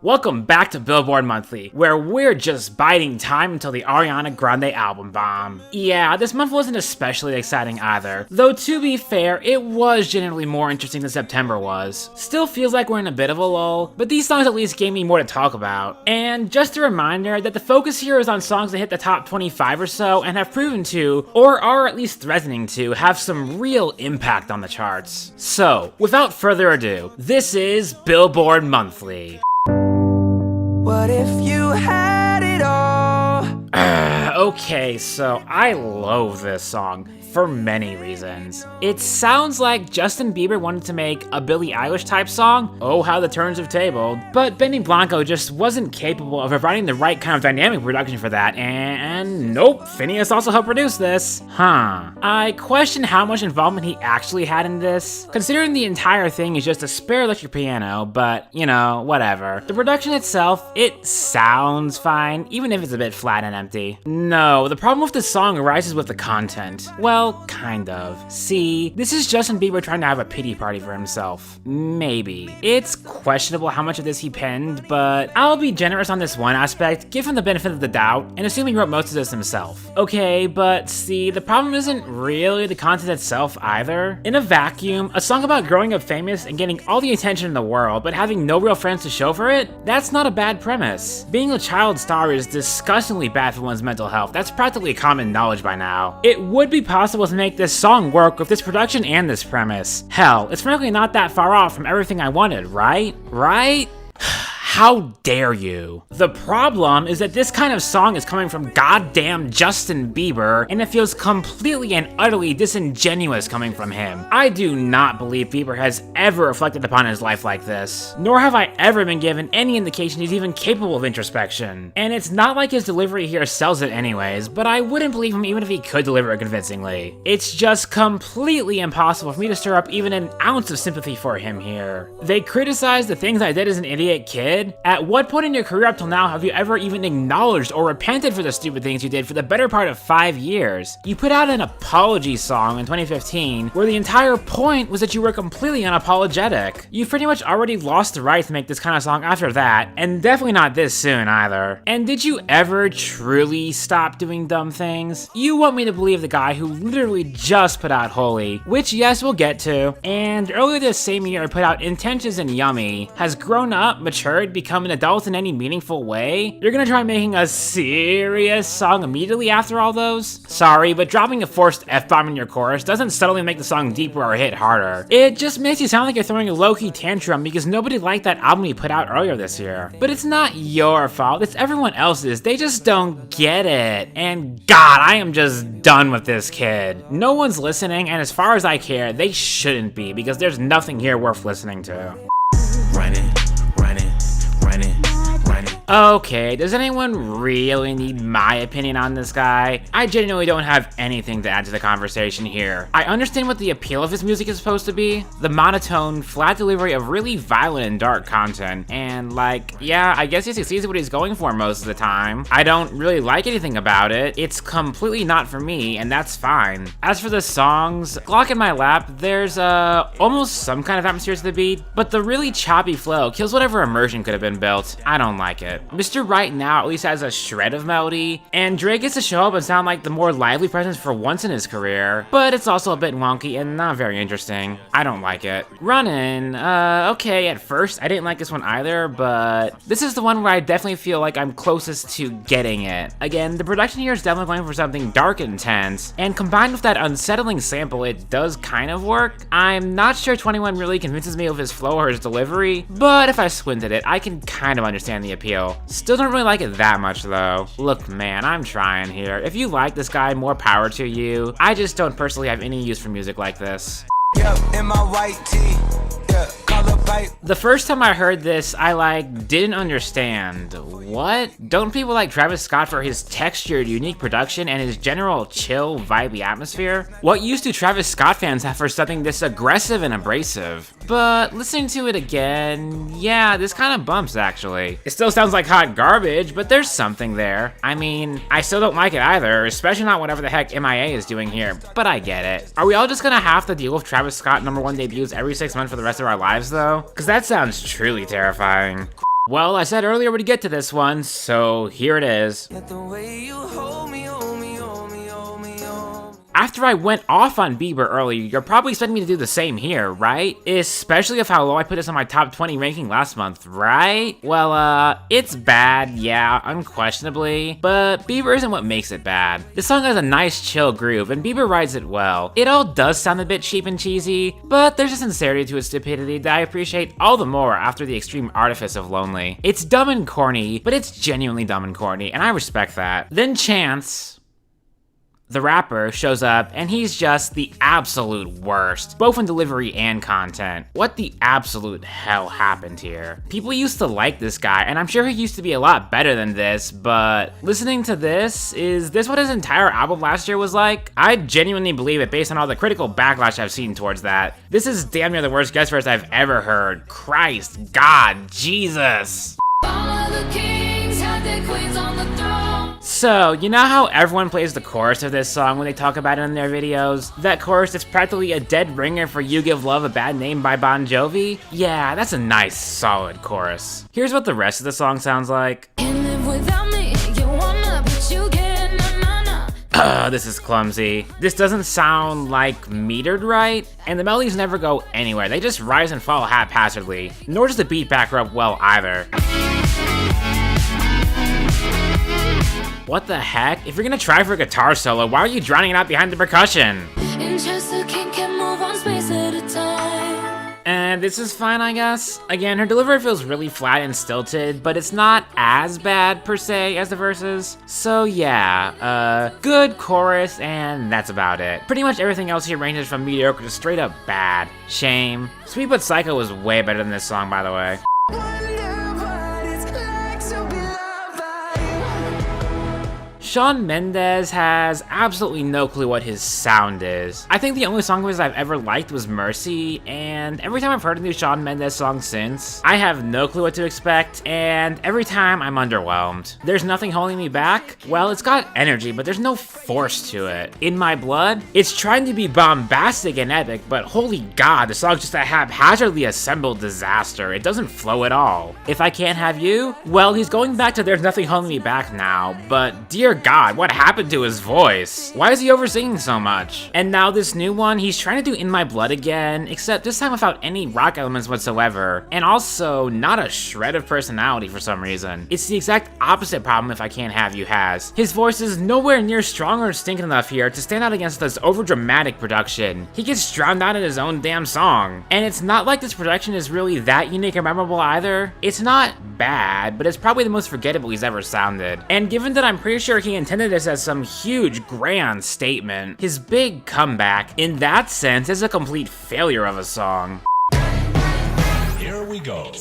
Welcome back to Billboard Monthly, where we're just biding time until the Ariana Grande album bomb. Yeah, this month wasn't especially exciting either, though to be fair, it was generally more interesting than September was. Still feels like we're in a bit of a lull, but these songs at least gave me more to talk about. And just a reminder that the focus here is on songs that hit the top 25 or so and have proven to, or are at least threatening to, have some real impact on the charts. So, without further ado, this is Billboard Monthly. What if you had it all? Okay, so I loathe this song for many reasons. It sounds like Justin Bieber wanted to make a Billie Eilish type song, oh how the turns have tabled, but Benny Blanco just wasn't capable of providing the right kind of dynamic production for that, and nope, Phineas also helped produce this. I question how much involvement he actually had in this, considering the entire thing is just a spare electric piano, but you know, whatever. The production itself, it sounds fine, even if it's a bit flat and empty. No, the problem with this song arises with the content. Well, kind of. See, this is Justin Bieber trying to have a pity party for himself. Maybe. It's questionable how much of this he penned, but I'll be generous on this one aspect, give him the benefit of the doubt, and assume he wrote most of this himself. Okay, but see, the problem isn't really the content itself either. In a vacuum, a song about growing up famous and getting all the attention in the world, but having no real friends to show for it, that's not a bad premise. Being a child star is disgustingly bad for one's mental health. That's practically common knowledge by now. It would be possible to make this song work with this production and this premise. Hell, it's frankly not that far off from everything I wanted, right? Right? How dare you? The problem is that this kind of song is coming from goddamn Justin Bieber, and it feels completely and utterly disingenuous coming from him. I do not believe Bieber has ever reflected upon his life like this, nor have I ever been given any indication he's even capable of introspection. And it's not like his delivery here sells it anyways, but I wouldn't believe him even if he could deliver it convincingly. It's just completely impossible for me to stir up even an ounce of sympathy for him here. They criticize the things I did as an idiot kid. At what point in your career up till now have you ever even acknowledged or repented for the stupid things you did for the better part of 5 years? You put out an apology song in 2015 where the entire point was that you were completely unapologetic. You've pretty much already lost the right to make this kind of song after that, and definitely not this soon either. And did you ever truly stop doing dumb things? You want me to believe the guy who literally just put out Holy, which yes, we'll get to, and earlier this same year put out Intentions and Yummy, has grown up, matured, become an adult in any meaningful way? You're gonna try making a serious song immediately after all those? Sorry, but dropping a forced F-bomb in your chorus doesn't suddenly make the song deeper or hit harder. It just makes you sound like you're throwing a low-key tantrum because nobody liked that album you put out earlier this year. But it's not your fault, it's everyone else's. They just don't get it. And God, I am just done with this kid. No one's listening, and as far as I care, they shouldn't be, because there's nothing here worth listening to. Okay, does anyone really need my opinion on this guy? I genuinely don't have anything to add to the conversation here. I understand what the appeal of his music is supposed to be, the monotone, flat delivery of really violent and dark content, and like, yeah, I guess he succeeds at what he's going for most of the time. I don't really like anything about it. It's completely not for me, and that's fine. As for the songs, Glock in My Lap, there's almost some kind of atmosphere to the beat, but the really choppy flow kills whatever immersion could have been built. I don't like it. Mr. Right Now at least has a shred of melody, and Drake gets to show up and sound like the more lively presence for once in his career, but it's also a bit wonky and not very interesting. I don't like it. Runnin', okay, at first I didn't like this one either, but this is the one where I definitely feel like I'm closest to getting it. Again, the production here is definitely going for something dark and intense, and combined with that unsettling sample, it does kind of work. I'm not sure 21 really convinces me of his flow or his delivery, but if I squinted it, I can kind of understand the appeal. Still don't really like it that much though. Look man, I'm trying here. If you like this guy, more power to you. I just don't personally have any use for music like this. Yep, in my white tee. Yeah, color pipe. The first time I heard this, I didn't understand. What? Don't people like Travis Scott for his textured, unique production and his general chill, vibey atmosphere? What use do Travis Scott fans have for something this aggressive and abrasive? But listening to it again, yeah, this kind of bumps actually. It still sounds like hot garbage, but there's something there. I mean, I still don't like it either, especially not whatever the heck MIA is doing here, but I get it. Are we all just gonna have to deal with Travis Scott #1 debuts every 6 months for the rest of our lives though? Cause that sounds truly terrifying. Well, I said earlier we'd get to this one, so here it is. Yet the way you hold me, hold me, hold me, hold me, hold me. After I went off on Bieber earlier, you're probably expecting me to do the same here, right? Especially of how low I put this on my top 20 ranking last month, right? Well, it's bad, yeah, unquestionably, but Bieber isn't what makes it bad. This song has a nice chill groove, and Bieber rides it well. It all does sound a bit cheap and cheesy, but there's a sincerity to its stupidity that I appreciate all the more after the extreme artifice of Lonely. It's dumb and corny, but it's genuinely dumb and corny, and I respect that. Then Chance, the rapper, shows up, and he's just the absolute worst, both in delivery and content. What the absolute hell happened here? People used to like this guy, and I'm sure he used to be a lot better than this, but listening to this, is this what his entire album last year was like? I genuinely believe it based on all the critical backlash I've seen towards that. This is damn near the worst guest verse I've ever heard. Christ, God, Jesus. All of the kings had their queens on the throne. So, you know how everyone plays the chorus of this song when they talk about it in their videos? That chorus is practically a dead ringer for You Give Love a Bad Name by Bon Jovi? Yeah, that's a nice, solid chorus. Here's what the rest of the song sounds like. Can't live without me. You wanna, but you can't. Na, na, na. This is clumsy. This doesn't sound like metered right, and the melodies never go anywhere. They just rise and fall haphazardly. Nor does the beat back her up well either. What the heck? If you're gonna try for a guitar solo, why are you drowning it out behind the percussion? In just a king can move on space at a time. And this is fine, I guess. Again, her delivery feels really flat and stilted, but it's not as bad per se as the verses. So yeah, good chorus, and that's about it. Pretty much everything else here ranges from mediocre to straight up bad. Shame. Sweet But Psycho was way better than this song, by the way. Shawn Mendes has absolutely no clue what his sound is. I think the only song of his I've ever liked was Mercy, and every time I've heard a new Shawn Mendes song since, I have no clue what to expect, and every time I'm underwhelmed. There's Nothing Holding Me Back. Well, it's got energy, but there's no force to it. In My Blood, it's trying to be bombastic and epic, but holy god, the song's just a haphazardly assembled disaster. It doesn't flow at all. If I Can't Have You, well, he's going back to There's Nothing Holding Me Back now, but dear god, what happened to his voice? Why is he over singing so much? And now this new one, he's trying to do In My Blood again, except this time without any rock elements whatsoever, and also not a shred of personality for some reason. It's the exact opposite problem If I Can't Have You has. His voice is nowhere near strong or distinct enough here to stand out against this overdramatic production. He gets drowned out in his own damn song. And it's not like this production is really that unique or memorable either. It's not bad, but it's probably the most forgettable he's ever sounded. And given that I'm pretty sure he intended this as some huge, grand statement, his big comeback, in that sense, is a complete failure of a song. Here we go.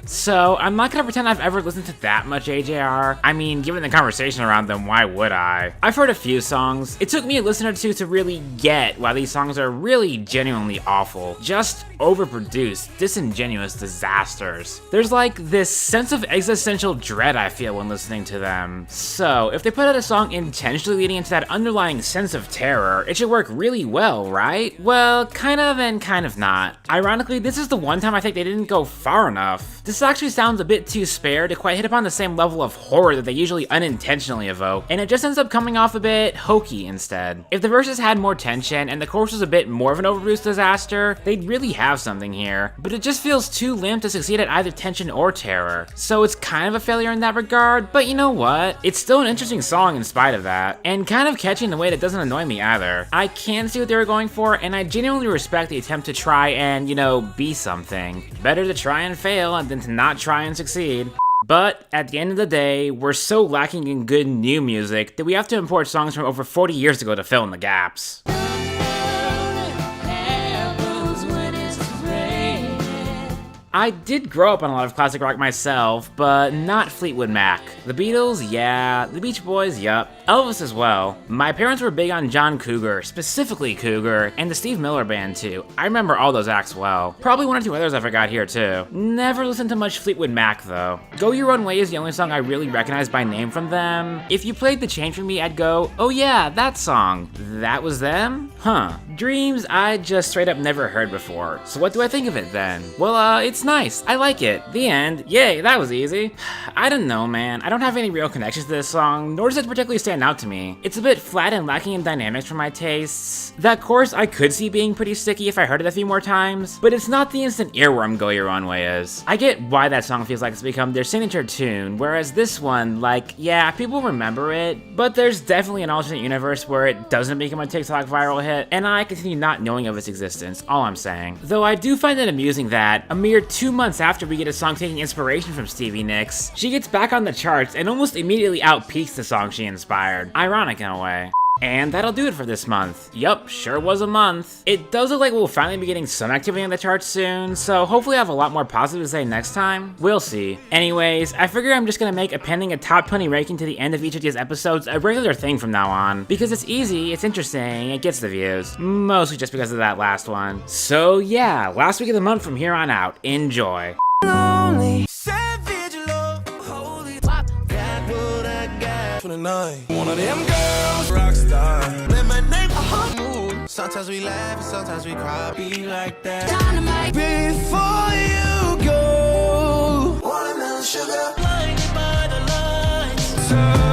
So, I'm not gonna pretend I've ever listened to that much AJR. I mean, given the conversation around them, why would I? I've heard a few songs. It took me a listen or two to really get why these songs are really genuinely awful. Just overproduced, disingenuous disasters. There's like this sense of existential dread I feel when listening to them. So, if they put out a song intentionally leading into that underlying sense of terror, it should work really well, right? Well, kind of and kind of not. Ironically, this is the one time I think they didn't go far enough. This actually sounds a bit too spare to quite hit upon the same level of horror that they usually unintentionally evoke, and it just ends up coming off a bit hokey instead. If the verses had more tension and the chorus was a bit more of an overproduced disaster, they'd really have something here, but it just feels too limp to succeed at either tension or terror. So it's kind of a failure in that regard, but you know what? It's still an interesting song in spite of that, and kind of catchy in a way that doesn't annoy me either. I can see what they were going for, and I genuinely respect the attempt to try and, you know, be something. Better to try and fail than to not try and succeed. But at the end of the day, we're so lacking in good new music that we have to import songs from over 40 years ago to fill in the gaps. I did grow up on a lot of classic rock myself, but not Fleetwood Mac. The Beatles, yeah. The Beach Boys, yup. Elvis as well. My parents were big on John Cougar, specifically Cougar, and the Steve Miller Band too. I remember all those acts well. Probably one or two others I forgot here too. Never listened to much Fleetwood Mac though. Go Your Own Way is the only song I really recognize by name from them. If you played The Change For Me, I'd go, oh yeah, that song. That was them? Huh. Dreams, I just straight up never heard before. So what do I think of it then? Well, it's nice. I like it. The end. Yay, that was easy. I don't know, man. I don't have any real connections to this song, nor does it particularly stand out to me. It's a bit flat and lacking in dynamics for my tastes. That chorus I could see being pretty sticky if I heard it a few more times, but it's not the instant earworm Go Your Own Way is. I get why that song feels like it's become their signature tune, whereas this one, like, yeah, people remember it, but there's definitely an alternate universe where it doesn't become a TikTok viral hit, and I continue not knowing of its existence, all I'm saying. Though I do find it amusing that, a mere 2 months after we get a song taking inspiration from Stevie Nicks, she gets back on the charts and almost immediately outpeaks the song she inspired. Ironic in a way. And that'll do it for this month. Yup, sure was a month. It does look like we'll finally be getting some activity on the charts soon, so hopefully I have a lot more positive to say next time. We'll see. Anyways, I figure I'm just gonna make appending a top 20 ranking to the end of each of these episodes a regular thing from now on, because it's easy, it's interesting, it gets the views. Mostly just because of that last one. So yeah, last week of the month from here on out. Enjoy. Lonely. Savage love. Holy. Got what I got. 29. One of them girls. Rock star. Let my name. Sometimes we laugh and sometimes we cry. Be like that. Dynamite. Before you go. Watermelon sugar. Blinded by the lights. So